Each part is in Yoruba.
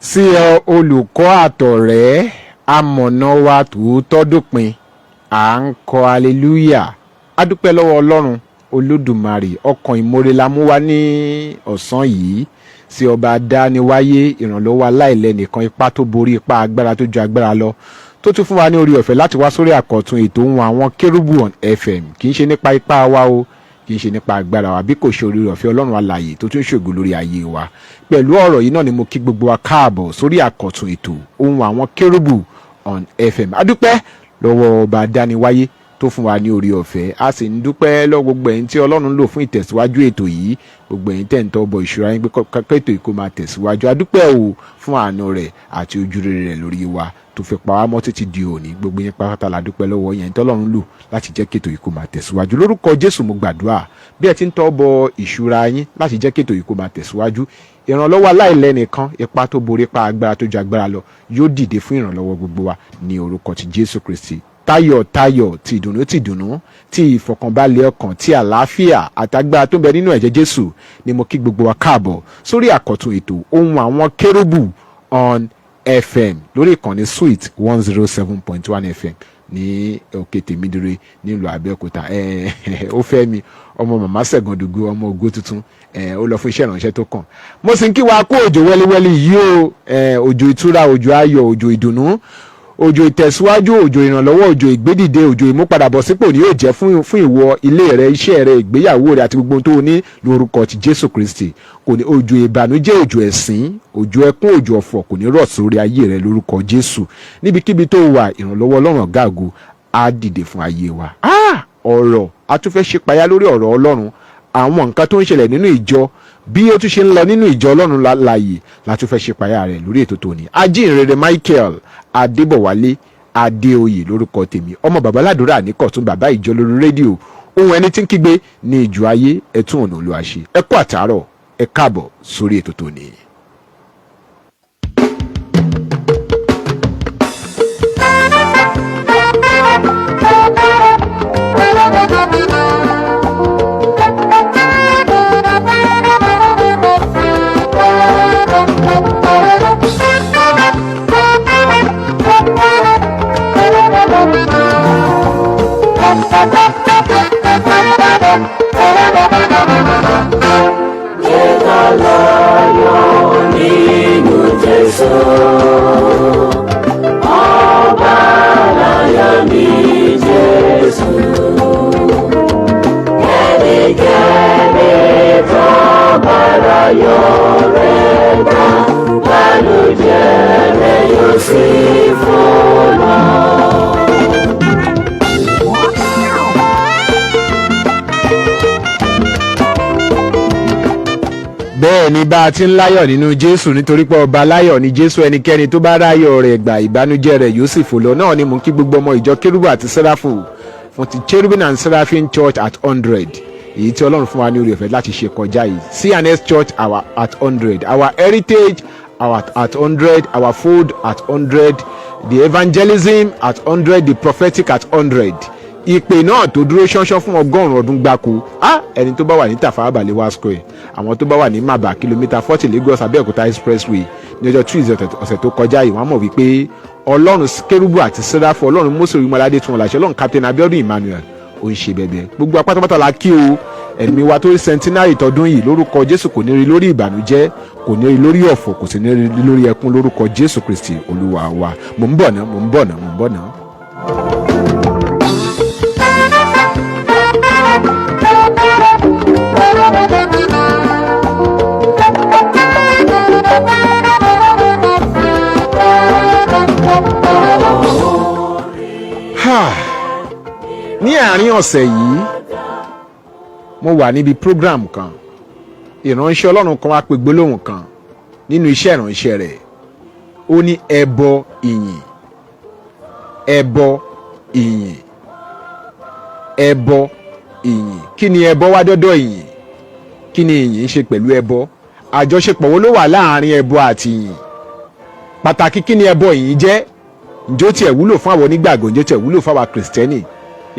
sí olùkọ́ àtọ̀rẹ́ amọ̀nà wa tòótọ́ dópin à ń kọ hallelujah. A dúpẹ́ lọ́wọ́ Ọlọ́run Olódùmarè, ọkàn ìmoore la mú wá ní ọ̀sán yìí sí ọba adániwáyé, ìrànlọ́wọ́ aláìlẹ́nìkan, ipá tó borí ipá, agbára tó ju agbára lọ, tó tún fún wa ní orí ọ̀fẹ́ láti wá sórí àkọ́tún ètò Ohun Àwọn Kerubu on FM. Kì í ṣe nípa ipá wa o, kì í ṣe nípa agbára wa, bí kò ṣe orí ọ̀fẹ́ Ọlọ́run alààyè tó tún ṣògo lórí ayé wa. Pẹ̀lú ọ̀rọ̀ yìí náà ni mo kí gbogbo wa káàbọ̀ sórí àkọ́tún ètò Ohun Àwọn Kerubu on FM. A dúpẹ́ lọ́wọ́ ọba adániwáyé tó fún wa ní orí ọ̀fẹ́, a sì ń dúpẹ́ lọ́wọ́ gbogbo ẹ̀yin tí Ọlọ́run lò fún ìtẹ̀síwájú ètò yìí, gbogbo ẹ̀yin tẹ̀ ń tọ́ bọ ìṣúra yín pé ètò yìí kó máa tẹ̀síwájú. A dúpẹ́ o fún àánú rẹ̀ àti ojúrere rẹ̀ lórí wa tó fi pa wá mọ́ títí di òní. Gbogbo yín pátá la dúpẹ́ lọ́wọ́ yẹn tí Ọlọ́run lò láti jẹ́ kí ètò yìí kó máa tẹ̀síwájú. Lórúkọ Jésù mo gbàdúrà bí ẹ ti ń tọ́ bọ ìṣúra yín láti jẹ́ kí ètò yìí kó máa tẹ̀síwájú, ìrànlọ́wọ́ aláìlẹ́nìkan, ipá tó borí ipá, agbára tó ju agbára lọ yóò dìde fún ìrànlọ́wọ́ gbogbo wa ní orúkọ ti Jésù Kristi. Tayọ̀tayọ̀, ti ìdùnnú, ti ìfọ̀kànbalẹ̀ ọkàn, ti àlàáfíà àtagbára tó ń bẹ nínú ẹ̀jẹ̀ Jésù ni mo kí gbogbo wa káàbọ̀ sórí àkọ́tún ètò Ohun Àwọn Kerubu on FM lórí ìkànnì Sweet 107.1 FM ní òkè tèmídìrè nílùú Abẹ́òkúta. Ó fẹ́ mi ọmọ màmá Ṣẹ̀gàndògo, ọmọ Ògo Tuntun, ó lọ fún iṣẹ́ ìránṣẹ́ tó kàn. Mo sì ń kí wa kú òjò wẹ́líwẹ́lí yìí o, òjò ìtura, òjò ayọ̀, òjò ìdùnnú, òjò ìtẹ̀síwájú, òjò ìrànlọ́wọ́, òjò ìgbédìde, òjò ìmúpadàbọ̀sípò ni yóò jẹ́ fún ìwọ, ilé rẹ, iṣẹ́ rẹ, ìgbéyàwó rẹ àti gbogbo ohun tó o ní lórúkọ ti Jésù Kristi. Kò ní òjò ìbànújẹ́, òjò ẹ̀sín, òjò ẹkún, òjò ọ̀fọ̀ kò ní rọ̀ sórí ayé rẹ lórúkọ Jésù. Níbikíbi tó wà, ìrànlọ́wọ́ Ọlọ́run ọ̀gá ògo á dìde fún ayé wa. Ọ̀rọ̀ a tún fẹ́ ṣe payá lórí ọ̀rọ̀ Ọlọ́run, àwọn nǹkan tó ń ṣẹlẹ̀ nínú ìjọ, bí ó tún ṣe ń lọ nínú ìjọ Ọlọ́run láàyè la tún fẹ́ ṣe payá rẹ̀ lórí ètò tòní. Ajínrere Michael Adébọ̀wálé Adéoyè lórúkọ tèmi, ọmọ bàbá ládùúrà ní Kọ̀tún, bàbá ìjọ lórí rédíò. Ohun ẹni tí ń kígbe ní ìjọ ayé, ẹtún ọ̀nà Olúwa ṣe. Ẹ kú àtàárọ̀, ẹ káàbọ̀ sórí ètò tòní. Bẹ́ẹ̀ ni bá a ti ń láyọ̀ nínú Jésù, nítorí pé ọba láyọ̀ ni Jésù. Ẹnikẹ́ni tó bá ráyọ̀ rẹ̀ gbà, ìbànújẹ́ rẹ̀ yóò sì fò lọ. Náà ni mò ń kí gbogbo ọmọ ìjọ Kérúbù àti Séráfù fún ti Cherubim and Seraphim Church at 100, èyí tí Ọlọ́run fún wa ní orí ọ̀fẹ́ láti ṣe kọjá yìí. CNS Church at 100, our heritage at 100, our food at 100, the evangelism at 100, the prophetic at 100. Ìpè náà tó dúró ṣánṣán fún 100 ọdún gbáko. Ẹni tó bá wà ní Tafawa Balewa Square, àwọn tó bá wà ní Maba kìlómítà 40 Lagos Abẹ́òkúta expressway ní ọjọ́ Tuesday ọ̀sẹ̀ tó kọjá yìí, wọ́n mọ̀ wípé Ọlọ́run Kérúbù àti Séráfù, Ọlọ́run Mósè Orímọládé tún wọn láṣẹ, Ọlọ́run Captain Abiodun Emmanuel ó ń ṣe bẹ̀bẹ̀. Gbogbo apátápátá la kí o. Ẹ̀mí wa tó centenary tọdún yìí lórúkọ Jésù kò ní rí lórí ìbànújẹ́, kò ní rí lórí ọ̀fọ̀, kò sì ní rí lórí ẹkún lórúkọ Jésù Kristi Olúwa wa. Mò ń bọ̀ ná. Ní àárín ọ̀sẹ̀ yìí mo wà níbi program kan, ìránṣẹ́ Ọlọ́run kan wá pe gbólóhùn kan nínú iṣẹ́ ìránṣẹ́ rẹ̀. Ó ní ẹbọ ìyìn, ẹbọ ìyìn, ẹbọ ìyìn. Kí ni ẹbọ wá dọ́dọ̀ ìyìn? Kí ni ìyìn ń ṣe pẹ̀lú ẹbọ? Àjọṣepọ̀ wo ló wà láàárín ẹbọ àti ìyìn? Pàtàkì kí ni ẹbọ ìyìn jẹ́? Ǹjẹ́ ó tiẹ̀ wúlò fún àwọn onígbàgbọ́? Ǹjẹ́ ó tiẹ̀ wúlò fún àwa Kìrìsìtẹ́nì?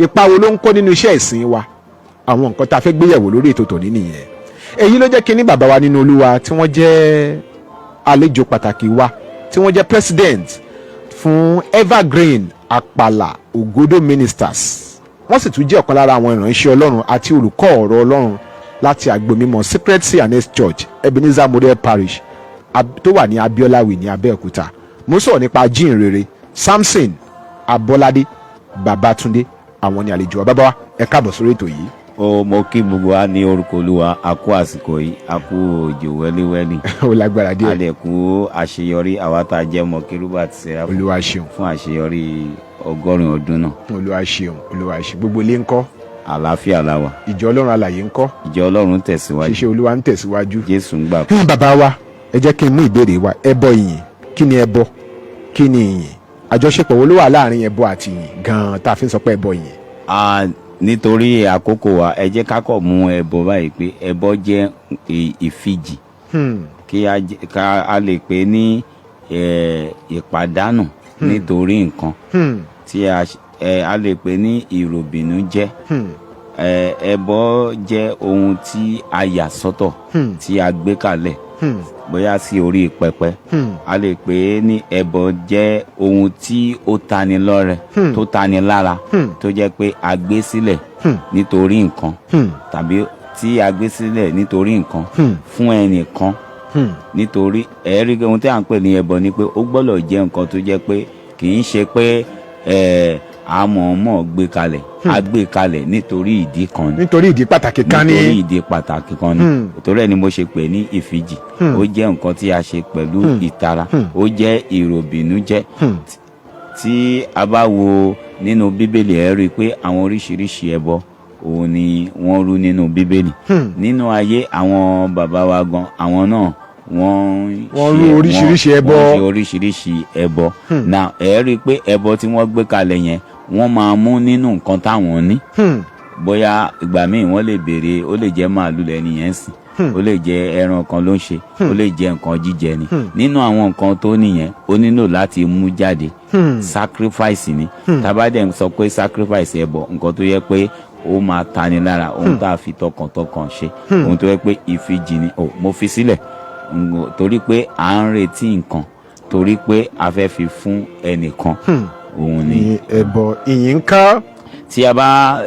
Ipa wo ló ń kó nínú iṣẹ́ ìsìn wa? Àwọn nǹkan tá a fẹ́ gbéyẹ̀wò lórí ètò tòní nìyẹn. Èyí ló jẹ́ kí ní bàbá wa nínú Olúwa tí wọ́n jẹ́ àlejò pàtàkì wa tí wọ́n jẹ́ president fún Evergreen Àpàlà Ògodó Ministers. Wọ́n sì tún jẹ́ ọ̀kan lára àwọn ìránṣẹ́ Ọlọ́run àti olùkọ́ ọ̀rọ̀ Ọlọ́run láti àgbo mímọ́ Secret C&S Church Ebenezer Model Parish tó wà ní Abiolawe ní Abẹ́òkúta. Mo sọ̀rọ̀ nípa jíǹrere Samson, Abolade, Babatunde, àwọn ni àlejò wa. Bàbá wa, ẹ káàbọ̀ sórí ètò yìí. Mo kí gbogbo wa ní orúkọ Olúwa, a kú àsìkò yìí, a kú òjò wẹ́líwẹ́lí. Ó lágbára díẹ̀. A lè kú àṣeyọrí àwa tá a jẹ́ ọmọ Kérúbù àti Séráfù. Olúwa ṣeun. Fún àṣeyọrí 100 ọdún náà. Olúwa ṣeun, Olúwa ṣeun. Gbogbo ilé ńkọ́? Àlàáfíà la wà. Ìjọ Ọlọ́run alààyè ńkọ́? Ìjọ Ọlọ́run ń tẹ̀síwájú. Ṣíṣe Olúwa ń tẹ̀síwájú. Jésù ń gbà. Bàbá wa, ẹ jẹ́ kí n mú ìbéèrè wa. Ẹbọ ìyìn, kí ni ẹbọ? Kí ni ìyìn? Àjọṣepọ̀ wo ló wà láàrin ẹbọ àti ìyìn gan-an tá a fi ń sọ pé ẹbọ ìyìn? Nítorí àkókò wa, ẹ jẹ́ ká kọ̀ mú ẹbọ báyìí pé ẹbọ jẹ́ ìfijì. Kí a lè pè ní ìpàdánù nítorí nǹkan. Tí a lè pè ní ìròbìnújẹ́. Ẹbọ jẹ́ ohun tí a yà sọ́tọ̀, tí a gbé kalẹ̀ bóyá sí orí pẹpẹ. A lè pè é ní ẹbọ jẹ́ ohun tí ó tani lọ́rẹ, tó tani lára, tó jẹ́ pé a gbé sílẹ̀ nítorí nǹkan, tàbí tí a gbé sílẹ̀ nítorí nǹkan fún ẹnìkan. Nítorí ẹ̀rí ohun tí à ń pè ní ẹbọ ni pé ó gbọ́dọ̀ jẹ́ nǹkan tó jẹ́ pé kì í ṣe pé a mọ̀ọ́mọ̀ gbé kalẹ̀, a gbé kalẹ̀ nítorí ìdí kan ni. Nítorí ìdí pàtàkì kan ni. Nítorí ìdí pàtàkì kan ni. Nítorí ẹ̀ ni mo ṣe pè ní ìfijì. Ó jẹ́ nǹkan tí a ṣe pẹ̀lú ìtara. Ó jẹ́ ìròbìnújẹ́. Tí a bá wo nínú Bíbélì, ẹ rí i pé àwọn oríṣiríṣi ẹbọ òun ni wọ́n rú nínú Bíbélì. Nínú ayé àwọn bàbá wa gan, àwọn náà wọ́n rú oríṣiríṣi ẹbọ. Wọ́n ṣe oríṣiríṣi ẹbọ. Now ẹ rí i pé ẹbọ tí wọ́n gbé kalẹ̀ yẹn wọ́n máa mú nínú nǹkan táwọn ní. Bóyá ìgbà míì wọ́n lè béèrè, ó lè jẹ́ màálù lẹ́ni yẹn sìn, ó lè jẹ́ ẹran kan ló ń ṣe, ó lè jẹ́ nǹkan jíjẹ ni. Nínú àwọn nǹkan tó nìyẹn ó nílò láti mú jáde. Sacrifice ni. Tabadẹ ń sọ pé sacrifice ẹbọ, nǹkan tó yẹ pé ó máa tani lára, ohun tá a fi tọkàntọkàn ṣe, ohun tó yẹ pé ìfijì ni. Mo fi sílẹ̀ torí pé à ń retí nǹkan, torí pé a fẹ́ fi fún ẹnìkan. Òun ni ẹbọ. Ìyìn ńkọ́? Tí a bá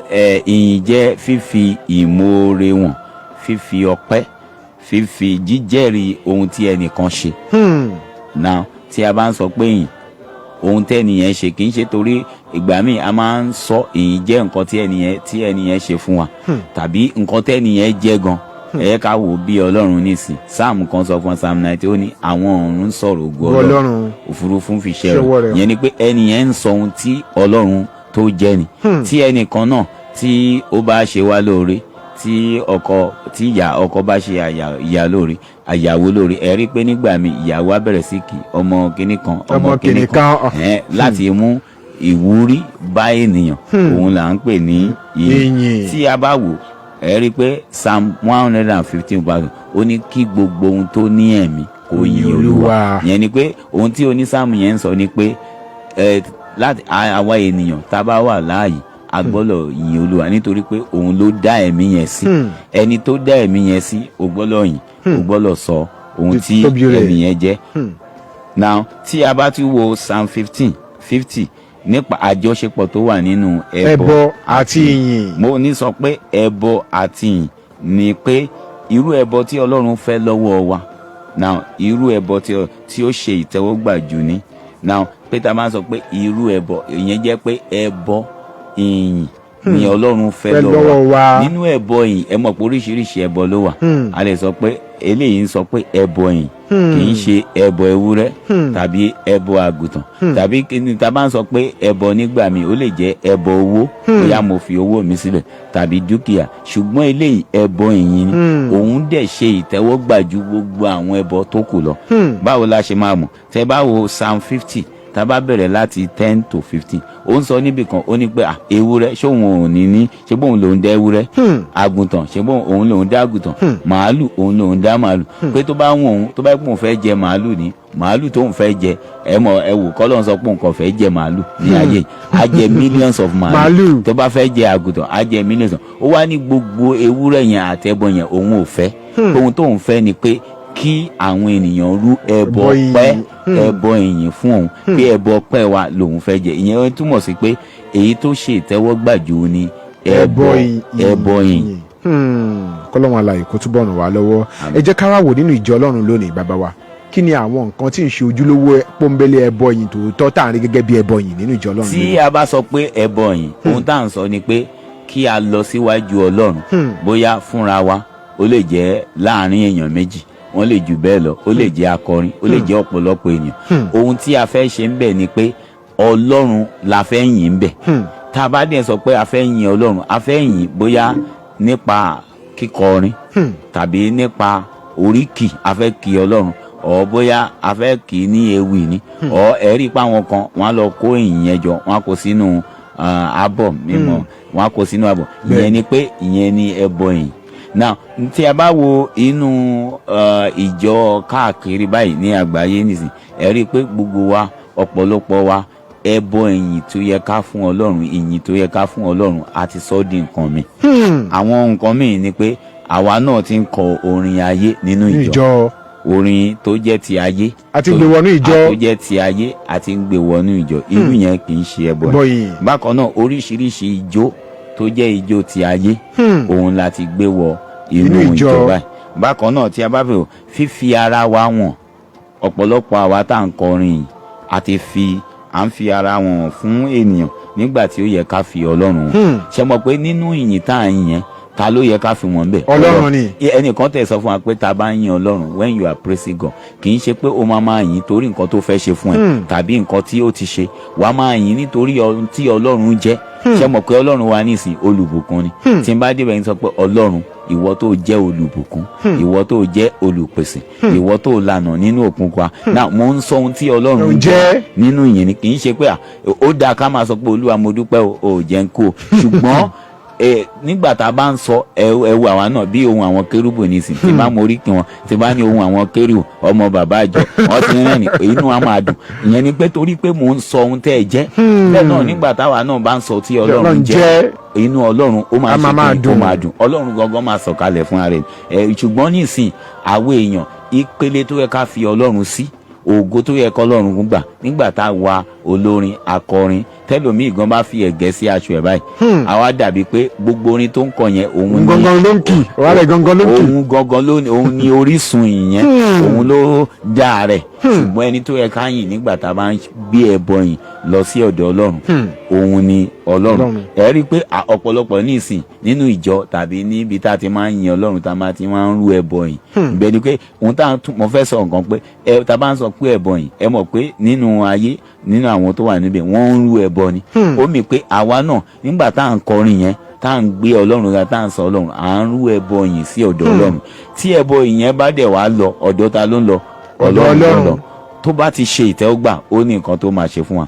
ìyìn jẹ́ fífi ìmoore wọn, fífi ọpẹ́, fífi jíjẹ́rìí ohun tí ẹnìkan ṣe. Now tí a bá ń sọ pé ìyìn, ohun tẹ́nìyẹn ṣe kì í ṣe torí ìgbà míì a máa ń sọ ìyìn jẹ́ nǹkan tí ẹnìyẹn ṣe fún wa, tàbí nǹkan tẹ́nìyẹn jẹ́ gan. Ẹ ká wò bí Ọlọ́run nísìn. Sáàmù kan sọ fún Sáàmù 90, ó ní àwọn ọ̀run sọ̀rọ̀ ògo Ọlọ́run, òfurufú fi ṣẹ́ rẹ̀. Ìyẹn ni pé ẹnìyẹn ń sọ ohun tí Ọlọ́run tó jẹ́ ni. Tí ẹnìkan náà tí ó bá ṣe wá lóore, tí ìyá ọkọ bá ṣe àyàwó lóore, ẹ rí pé nígbà míì ìyàwó á bẹ̀rẹ̀ sí kí ọmọ kìnnì kan láti mú ìwúrí bá ènìyàn. Òun là ń pè ní ìyìn. Tí a bá wò, ẹ rí pé Psalm 115 ó ní kí gbogbo ohun tó ní ẹ̀mí kó yìn Olúwa. Yẹn ni pé ohun tí onísáàmù yẹn ń sọ ni pé láti àwa ènìyàn tá a bá wà láàyè, a gbọ́dọ̀ yìn Olúwa nítorí pé òun ló dá ẹ̀mí yẹn sí. Ẹni tó dá ẹ̀mí yẹn sí, o gbọ́dọ̀ yìn, o gbọ́dọ̀ sọ ohun tí ẹ̀mí yẹn jẹ́. Now tí a bá tún wo Psalm 50 nípa àjọṣepọ̀ tó wà nínú ẹbọ àti ìyìn. Mo ní sọ pé ẹbọ àti ìyìn ni pé irú ẹbọ tí Ọlọ́run fẹ́ lọ́wọ́ wa. Now irú ẹbọ tí ó ṣe ìtẹ́wọ́gbà jù ni. Now pé tá a máa sọ pé irú ẹbọ, ìyẹn jẹ́ pé ẹbọ ìyìn ni Ọlọ́run fẹ́ lọ́wọ́ wa. Nínú ẹbọ ìyìn, ẹ mọ̀ pé oríṣiríṣi ẹbọ ló wà. A lè sọ pé eléyìí ń sọ pé ẹbọ ìyìn kì í ṣe ẹbọ ewúrẹ́ tàbí ẹbọ àgùntàn, tàbí tá a bá ń sọ pé ẹbọ nígbà míì ó lè jẹ́ ẹbọ owó, bóyá mo fi owó mi sílẹ̀, tàbí dúkìá. Ṣùgbọ́n eléyìí ẹbọ ìyìn ni. Òun dẹ̀ ṣe ìtẹ́wọ́gbà ju gbogbo àwọn ẹbọ tó kù lọ. Báwo la ṣe máa mọ̀? Tẹ́ bá wo Psalm 50, tá a bá bẹ̀rẹ̀ láti 10 to 15, ó ń sọ níbì kan, ó ní pé ewúrẹ́ ṣé òun ò ní ṣé bóun lòún dá ewúrẹ́, àgùntàn ṣé bóun òun lòún dá àgùntàn, màálù òun lòún dá màálù. Pé tó bá wù òun, tó bá yẹ pé òun fẹ́ jẹ màálù ni, màálù tóun fẹ́ jẹ, ẹ wò kọ́lọ́n sọ pé òun kàn fẹ́ jẹ màálù ní ayé, á jẹ millions of màálù. Tó bá fẹ́ jẹ àgùntàn, á jẹ millions. Ó wá ní gbogbo ewúrẹ́ yẹn àtẹbọ yẹn òun ò fẹ́. Ohun tóun fẹ́ ni pé kí àwọn ènìyàn rú ẹbọ ọpẹ́ ẹbọ ìyìn fún òun pé ẹbọ ọpẹ́ wa lòun fẹ́ jẹ. ìyẹn túmọ̀ sí pé èyí tó ṣe ìtẹ́wọ́gbà jù ni ẹbọ ìyìn. kọ́lọ́run alààyè kó túbọ̀ ràn wá lọ́wọ́. ẹ jẹ́ ká wá wò nínú ìjọ Ọlọ́run lónìí bàbá wa, kí ni àwọn nǹkan tí ń ṣe ojúlówó pọ́nbélé ẹbọ ìyìn tòótọ́ tá à ń rí gẹ́gẹ́ bí ẹbọ ìyìn nínú ìjọ Ọlọ́run? tí a bá sọ pé ẹbọ ìyìn, ohun tá à ń sọ ni pé kí a lọ síwájú Ọlọ́run, bóyá fúnra wa, ó lè jẹ́ láàrin èèyàn méjì, wọ́n lè jù bẹ́ẹ̀ lọ, ó lè jẹ́ akọrin, ó lè jẹ́ ọ̀pọ̀lọpọ̀ ènìyàn. ohun tí a fẹ́ ṣe ń bẹ̀ ni pé Ọlọ́run la fẹ́ yìn ń bẹ̀. tá a bá dẹ̀ sọ pé a fẹ́ yìn Ọlọ́run, a fẹ́ yìn bóyá nípa kíkọrin tàbí nípa oríkì, a fẹ́ kí Ọlọ́run, ọ̀ bóyá a fẹ́ kì í ní ewì ni, ọ̀ ẹ̀rí pa àwọn kan wọ́n á lọ kó ìyìn yẹn jọ, wọ́n á kó sínú abọ́ mímọ́, wọ́n á kó sínú abọ́. ìyẹn ni pé ìyẹn ni ẹbọ ìyìn. now tí a bá wo inú ìjọ káàkiri báyìí ní àgbáyé nìsín, ẹ rí i pé gbogbo wa, ọ̀pọ̀lọpọ̀ wa, ẹbọ ìyìn tó yẹ ká fún Ọlọ́run, ìyìn tó yẹ ká fún Ọlọ́run, àti sọ di nǹkan mi. àwọn nǹkan mi ni pé àwa náà ti ń kọ orin ayé nínú ìjọ, orin tó jẹ́ ti ayé, àti gbé wọnú ìjọ, tó jẹ́ ti ayé àti gbé wọnú ìjọ. irú yẹn kì í ṣe ẹbọ ìyìn. bákan náà oríṣiríṣi ijó tó jẹ́ ijó ti ayé, òun la ti gbé wọ inú ìjọ báyìí. bákan náà tí a bá fẹ́ fífi ara wa wọ̀n, ọ̀pọ̀lọpọ̀ àwa tá à ń kọrin yìí à ń fi ara wọn fún ènìyàn nígbà tí ó yẹ ká fi Ọlọ́run wọn. ṣe mọ̀ pé nínú ìyìn tá à ń yẹn, ta ló yẹ ká fi wọn bẹ̀? Ọlọ́run ni. ẹnìkan tẹ̀ sọ fún wa pé ta bá ń yin Ọlọ́run, when you are praising God, kì í ṣe pé o máa yìn torí nǹkan tó fẹ́ ṣe fún ẹ tàbí nǹkan tí ó ti ṣe, wàá máa yìn nítorí ohun tí Ọlọ́run jẹ́. ṣe mọ̀ pé Ọlọ́run wa nísìn olùbùkún ni. tí n bá débẹ̀ ń sọ pé Ọlọ́run, ìwọ tó jẹ́ olùbùkún, ìwọ tó jẹ́ olùpèsè, ìwọ tó lànà nínú òkun wa. náà mo ń sọ ohun tí Ọlọ́run jẹ́ nínú ìyìn ni, kì í ṣe pé ó dáa ká máa sọ pé Olúwa mo dúpẹ́ o jẹ́ ń kó, ṣùgbọ́n nígbà tá a bá ń sọ ẹwù àwa náà bí ohun àwọn kérúbù nísìn, tí bá mo rí kí wọn, tí bá ní ohun àwọn kérúbù, ọmọ bàbá àjọ, wọn ti rẹ́rìn, inú wa máa dùn. ìyẹn ni pé torí pé mò ń sọ ohun tẹ́ ẹ jẹ́. bẹ́ẹ̀ náà nígbà táwa náà bá ń sọ tí Ọlọ́run jẹ́, inú Ọlọ́run ó máa ṣe kí ó máa dùn, Ọlọ́run gangan máa sọ̀kalẹ̀ fún ara rẹ̀. ṣùgbọ́n nísìn àwọn èèyàn, ìpele tó yẹ ká fi Ọlọ́run sí, ògo tó yẹ kọ́ Ọlọ́run gbà, nígbà tá a wa olórin akọrin, tẹlòmíì gan bá fi ẹ̀gẹ́ sí aṣọ ẹ̀ báyìí, àwa dàbí pé gbogbo orin tó ń kọ yẹn òun gangan ló ń kì, ọ̀rẹ́ gangan ló ń kì, òun gangan ló ní, òun ní orísun ìyẹn, òun ló dá rẹ̀. ṣùgbọ́n ẹni tó yẹ ká yìn nígbà tá a bá ń gbé ẹbọ yìn lọ sí ọ̀dọ̀ Ọlọ́run, òun ni Ọlọ́run. ẹ rí i pé ọ̀pọ̀lọpọ̀ ní ìsìn nínú ìjọ tàbí níbi tá a ti máa ń yin Ọlọ́run, tá a ti máa ń rú ẹbọ yìn. ìbẹ̀ ni pé òun tá mo fẹ́ sọ nǹkan pé tá a bá ń sọ pé ẹbọ yìn, ẹ mọ̀ pé nínú ayé, nínú àwọn tó wà níbẹ̀, wọ́n ń rú ẹbọ ni. ó mì pé àwa náà nígbà tá à ń kọrin yẹn, tá à ń gbé Ọlọ́run ga, tá à ń sọ Ọlọ́run, à ń rú ẹbọ yìn sí ọ̀dọ̀ Ọlọ́run. tí ẹbọ yìnyẹn bá dẹ̀ wá lọ, ọ̀dọ̀ ta ló ń lọ? Ọlọ́run. tó bá ti ṣe ìtẹ́wọ́gbà, ó ní nǹkan tó máa ṣe fún wa.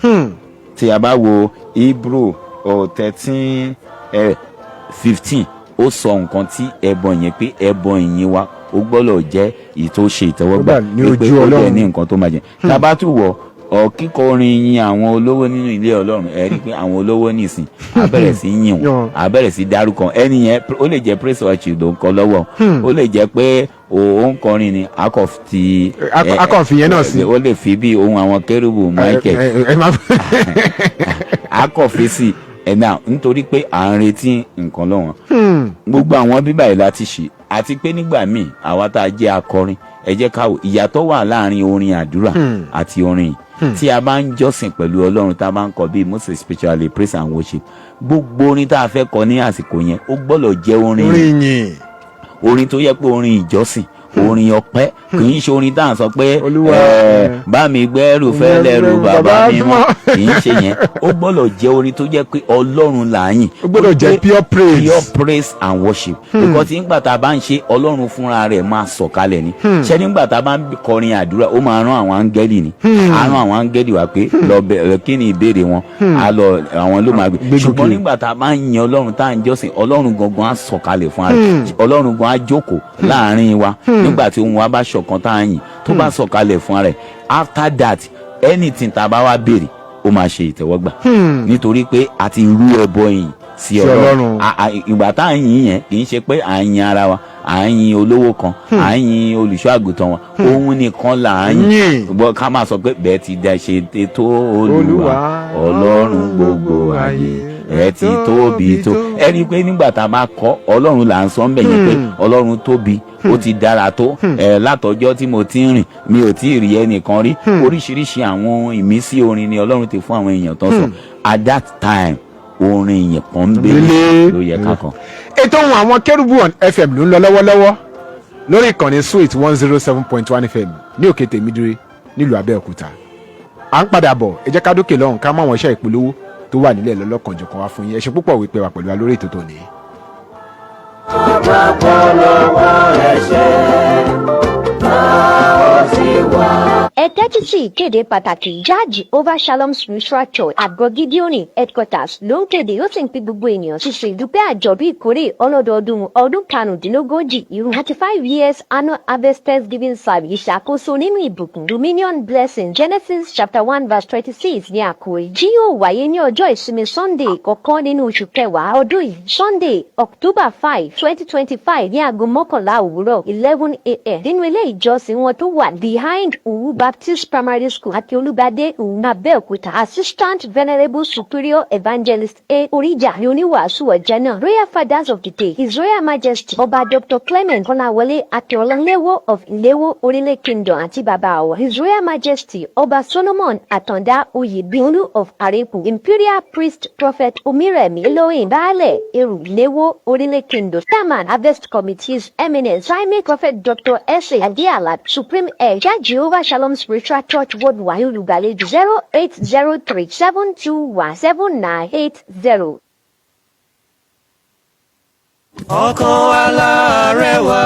tí a bá wo Hebrew 13:15, ó sọ nǹkan tí ẹbọ yẹn, pé ẹbọ ìyìn wa ó gbọ́dọ̀ jẹ́ èyí tó ṣe ìtẹ́wọ́gbà, pé ó dẹ̀ ní nǹkan tó máa jẹ. tá a bá tún wọ̀ kíkọrin yin àwọn olówó nínú ilé Ọlọ́run, ẹ rí i pé àwọn olówó nìsín á bẹ̀rẹ̀ sí yìn wọn, á bẹ̀rẹ̀ sí dárúkọ ẹni yẹn. ó lè jẹ́ praise worship ló ń kọ lọ́wọ́, ó lè jẹ́ pé ó ń kọrin ni, akọ̀fi yẹn náà sí, ó lè fi bí ohun àwọn kérúbù Michael, akọ̀fi sí ẹ̀nà, nítorí pé à ń retí nǹkan lọ́wọ́. gbogbo àwọn bíbá yìí láti ṣe, àti pé nígbà míì àwa tá a jẹ́ akọrin, ẹ jẹ́ ká wò ìyàtọ̀ wà láàrin orin àdúrà àti orin yìí. tí a bá ń jọ́sìn pẹ̀lú Ọlọ́run, tá a bá ń kọ bíi most especially praise and worship, gbogbo orin tá a fẹ́ kọ ní àsìkò yẹn ó gbọ́dọ̀ jẹ́ orin tó yẹ pé orin ìjọsìn, orin ọpẹ́, kì í ṣe orin tá à ń sọ pé bá mi gbẹ́rù fẹ́lẹ́rù bàbá mi mọ́, kì í ṣe yẹn. ó gbọ́dọ̀ jẹ́ orin tó jẹ́ pé Ọlọ́run là ń yìn, ó gbọ́dọ̀ jẹ́ pure praise and worship. because nígbà tá a bá ń ṣe, Ọlọ́run fúnra rẹ̀ máa sọ̀kalẹ̀ ni. ṣé nígbà tá a bá ń kọrin àdúrà, ó máa rán àwọn áńgẹ́lì ni, á rán àwọn áńgẹ́lì wá pé lọ bẹ̀rẹ̀ kí ni ìbéèrè wọn, á lọ àwọn ló máa gbé. ṣùgbọ́n nígbà tá a bá ń yin Ọlọ́run, tá à ń jọ́sìn, Ọlọ́run gangan á sọ̀kalẹ̀ fúnra rẹ̀, Ọlọ́run gan á jókòó láàrin wa. nígbà tí ohun wa bá ṣọ̀kan tá à ń yìn, tó bá sọ̀kalẹ̀ fún rẹ̀, after that anything tá a bá wá béèrè, ó máa ṣe ìtẹ́wọ́gbà. nítorí pé a ti rú ẹbọ yìn sí Ọlọ́run. ìgbà tá à ń yìn yẹn kì í ṣe pé à ń yin ara wa, à ń yin olówó kan à ń yin olùṣọ́ àgùntàn wọn òun nìkan là ń yin gbọ́ ká máa sọ pé bẹ́ẹ̀ ti dá ṣe tó Olúwa Ọlọ́run gbogbo ayé ẹ ti tóbi tó ẹni pé nígbà tá a bá kọ Ọlọ́run là ń sọ ń bẹ̀ yẹn pé Ọlọ́run tóbi ó ti dára tó látọjọ́ tí mo ti ń rìn mi ò tí ì rí ẹnìkan rí oríṣiríṣi àwọn ìmísí orin ni Ọlọ́run ti fún àwọn èèyàn tó sọ at that time orin yẹn pọ́nbélé ló yẹ ká kọ. ètò Ohun Àwọn Kerubu on FM ló ń lọ lọ́wọ́lọ́wọ́ lórí ìkànnì Sweet 107.1 FM ní òkè tèmídìrí nílùú Abẹ́òkúta. à ń padà bọ̀ ẹ jẹ́ ká dókè lọ́hùn ká mọ àwọn iṣẹ́ ìpolówó tó wà nílẹ̀ lọ́lọ́kanjọ̀kan wá fún yín ẹ ṣé púpọ̀ wípé wà pẹ̀lú wa lórí ètò tòní. Ẹ tẹ́tí sí ìkéde pàtàkì Jah Over Shalom Spiritual Church àgọ́ Gideoni headquarters ló ń kéde ó sì ń pe gbogbo ènìyàn ṣíṣe ìdúpẹ́ àjọ̀dún ìkórè ọlọ́dọọdún ọdún karùndínlógójì irú 35 years annual harvest thanksgiving service ìṣàkóso nínú ìbùkún Dominion Blessing Genesis chapter 1 verse 26 ní àkórí jí yóò wáyé ní ọjọ́ ìsinmi Sunday kọ̀ọ̀kan nínú oṣù kẹwàá ọdún yìí Sunday October 5 2025 ní aago 11 òwúrọ̀ 11 a.m. nínú ilé ìjọsìn wọn tó wà behind Uwu Baptist Primary School àti Olúbadé Uwu Abẹ́òkúta Assistant Venerable Superior Evangelist A. Oríjà ni oníwàásù ọ̀jẹ̀ náà Royal Fathers of the Day His Royal Majesty Ọba Dr. Clement Kọ́láwọlé Akíọlá of Iléwó Orílẹ̀ Kingdom àti bàbá àwọ̀ His Royal Majesty Ọba Solomon Àtàndá Oyèbíolú of Areku Imperial Priest Prophet Omírẹ̀mí Elohim Baálẹ̀ Eru Iléwó Orílẹ̀ Kingdom Chairman Harvest Committee His Eminence Primate Prophet Dr. S.A. Adéàlá Supreme Head Jah Over Shalom Spiritual Church Worldwide olùgbàlejò 0803-721-7980. ọkàn wa lárẹwà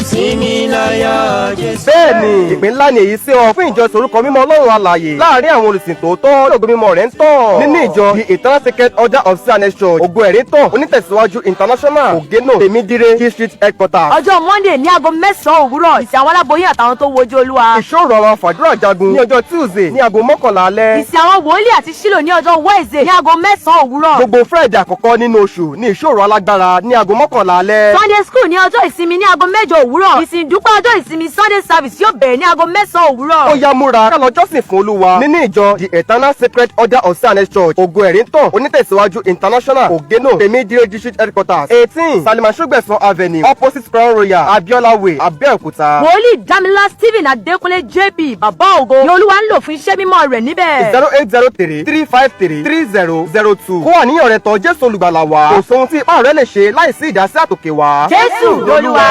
sinmi láyà Jésù. bẹ́ẹ̀ni ìpín ńlá ni èyí sí ọ fún ìjọsìn orúkọ mímọ́ Ọlọ́run alààyè láàrin àwọn olùsìn tòótọ́ lógo mímọ́ rẹ̀ ń tàn nínú ìjọ the Eternal Sacred Order of Zionist Church ògo ẹ̀rí tàn onítẹ̀síwájú international ògénò tèmídìrè district headquarters. ọjọ́ Monday ní aago 9 òwúrọ̀ ìsìn àwọn aláboyún àtàwọn tó wojú Olúwa. ìṣòro àwọn fàdúrà jagun ní ọjọ́ Tuesday ní aago 11 alẹ́. ìsìn àwọn wòlíì àti Ṣílò ní ọjọ́ Wednesday ní aago 9 òwúrọ̀. gbogbo Friday àkọ́kọ́ nínú oṣù ní ìṣòro alágbára ní aago 11 alẹ́. Sunday school ní ọjọ́ ìsinmi ní aago 8 òwúrọ̀. ìsìn ìdúpẹ́ ọjọ́ ìsinmi Sunday service yóò bẹ̀rẹ̀ ní aago 9 òwúrọ̀. ó yá múra ká lọ jọ́sìn fún Olúwa nínú ìjọ the Eternal Sacred Order of Zionist Church ògo ẹ̀rí tàn onítẹ̀síwájú international ògénò tèmídìrè district headquarters 18 Salima Ṣùgbẹ̀sán avenue opposite Crown Royal Abiola Way Abẹ́òkúta. wòlíì Dámilá Stephen Adékúnlé JP bàbá ògo ni Olúwa ń lò fún iṣẹ́ mímọ́ rẹ̀ níbẹ̀. 0803-353-3002 kó àníyàn rẹ̀ tọ̀ Jésù olùgbàlà wá kò sóhun tí ipá rẹ̀ lè ṣe láìsí ìdásí àtòkè wá. Jésù lolúwa.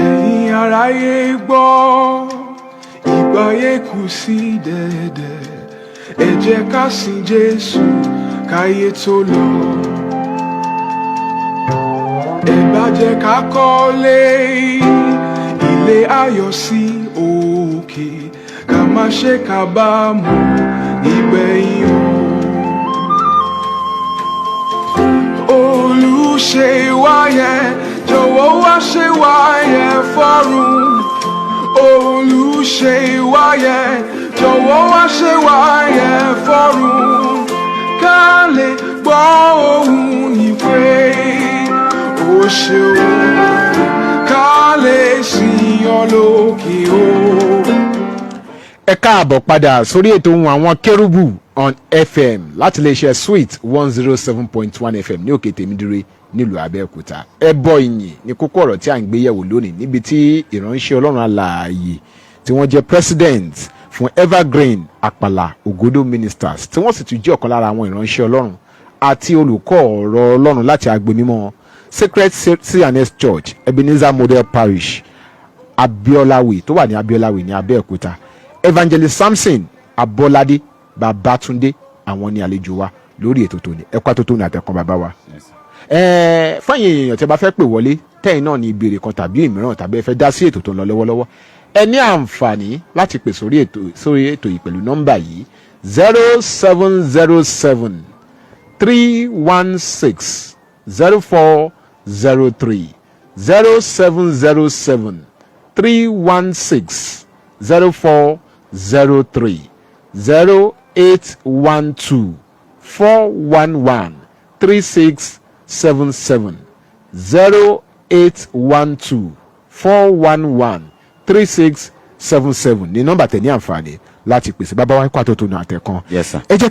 ẹ̀yin aráyé gbọ́ ìgbáyé kù sí dẹ̀dẹ̀ ẹ jẹ́ ká sìn Jésù káyé tó lọ. ẹ bá jẹ́ ká kọ́lé ilé ayọ̀ sí òkè ká má ṣe kábàámọ̀ ìgbẹ̀yìn o. olùṣe wáyé jọ̀wọ́ wá ṣe wáyé fọ́run. olùṣe wáyé jọ̀wọ́ wá ṣe wáyé fọ́run. ká lè gbọ́ ohùn ìpè ó ṣeun ká lè sìn ọ́ lókè o. ẹ káàbọ̀ padà sórí ètò Ohun Àwọn Kerubu on FM láti iléeṣẹ́ Sweet 107.1 FM ní òkè tèmídìrí nílùú Abẹ́òkúta. ẹbọ ìyìn ní kókó ọ̀rọ̀ tí à ń gbé yẹ̀wò lónìí níbi tí ìránṣẹ́ Ọlọ́run alààyè tí wọ́n jẹ́ president fún Evergreen Àpàlà Ògodó Ministers tí wọ́n sì tún jẹ́ ọ̀kan lára àwọn ìránṣẹ́ Ọlọ́run àti olùkọ́ ọ̀rọ̀ Ọlọ́run láti agbo mímọ́ Sacred Zionist Church Ebenezer Model Parish Abiola Way tó wà ní Abiola Way ní Abẹ́òkúta. Evangelist Samson Abolade Babatunde àwọn ní àlejò wa lórí ètò tòní ẹ̀kọ́ tó tóní àtẹ̀kọ́ bàbá wa. fáyìn èèyàn tí a bá fẹ́ pè wọlé tẹ́yìn náà ní ìbéèrè kan tàbí ìmíràn tàbí ẹ fẹ́ dá sí ètò tó ń lọ lọ́wọ́lọ́wọ́ ẹ ní àǹfààní láti pè sórí ètò yìí pẹ̀lú nọ́mbà yìí 0707 316 0403 0707 316 0403 0812 411 3677 0812 411 3677 ní nọ́mbà tẹ̀ ní àǹfààní láti pèsè bàbá wa kó àtọ̀tọ̀ nù àtẹ̀kan. Yes, sir. ẹ jẹ́